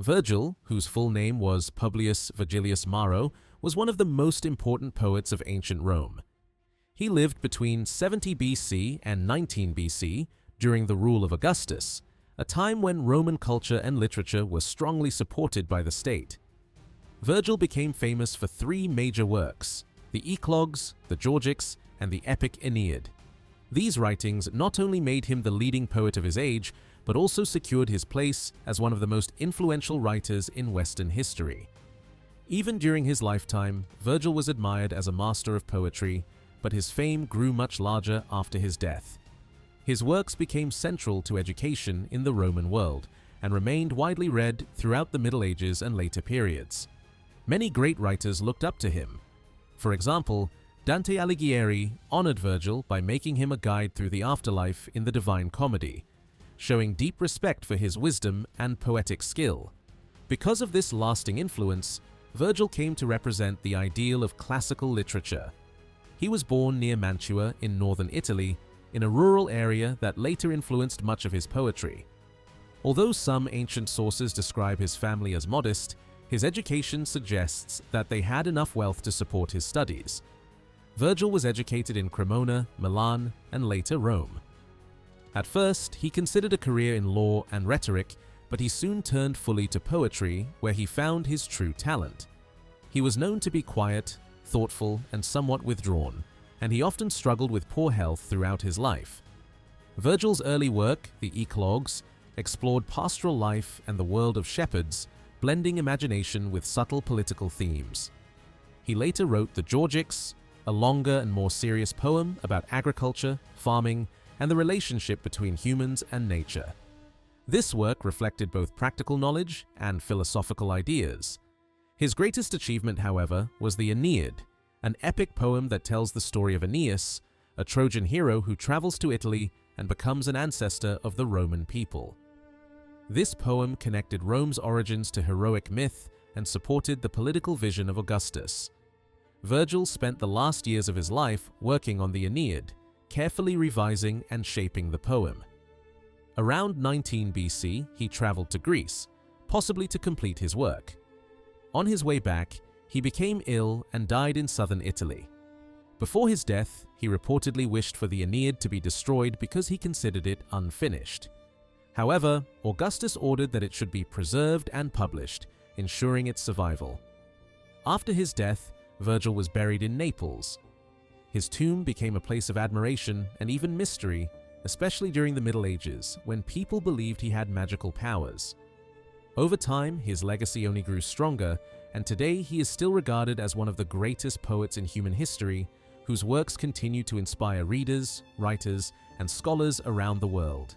Virgil, whose full name was Publius Virgilius Maro, was one of the most important poets of ancient Rome. He lived between 70 BC and 19 BC during the rule of Augustus, a time when Roman culture and literature were strongly supported by the state. Virgil became famous for three major works: the Eclogues, the Georgics, and the epic Aeneid. These writings not only made him the leading poet of his age, but also secured his place as one of the most influential writers in Western history. Even during his lifetime, Virgil was admired as a master of poetry, but his fame grew much larger after his death. His works became central to education in the Roman world and remained widely read throughout the Middle Ages and later periods. Many great writers looked up to him. For example, Dante Alighieri honored Virgil by making him a guide through the afterlife in the Divine Comedy, showing deep respect for his wisdom and poetic skill. Because of this lasting influence, Virgil came to represent the ideal of classical literature. He was born near Mantua in northern Italy, in a rural area that later influenced much of his poetry. Although some ancient sources describe his family as modest, his education suggests that they had enough wealth to support his studies. Virgil was educated in Cremona, Milan, and later Rome. At first, he considered a career in law and rhetoric, but he soon turned fully to poetry, where he found his true talent. He was known to be quiet, thoughtful, and somewhat withdrawn, and he often struggled with poor health throughout his life. Virgil's early work, the Eclogues, explored pastoral life and the world of shepherds, blending imagination with subtle political themes. He later wrote the Georgics, a longer and more serious poem about agriculture, farming, and the relationship between humans and nature. This work reflected both practical knowledge and philosophical ideas. His greatest achievement, however, was the Aeneid, an epic poem that tells the story of Aeneas, a Trojan hero who travels to Italy and becomes an ancestor of the Roman people. This poem connected Rome's origins to heroic myth and supported the political vision of Augustus. Virgil spent the last years of his life working on the Aeneid, carefully revising and shaping the poem. Around 19 BC, he traveled to Greece, possibly to complete his work. On his way back, he became ill and died in southern Italy. Before his death, he reportedly wished for the Aeneid to be destroyed because he considered it unfinished. However, Augustus ordered that it should be preserved and published, ensuring its survival. After his death, Virgil was buried in Naples. His tomb became a place of admiration and even mystery, especially during the Middle Ages, when people believed he had magical powers. Over time, his legacy only grew stronger, and today he is still regarded as one of the greatest poets in human history, whose works continue to inspire readers, writers, and scholars around the world.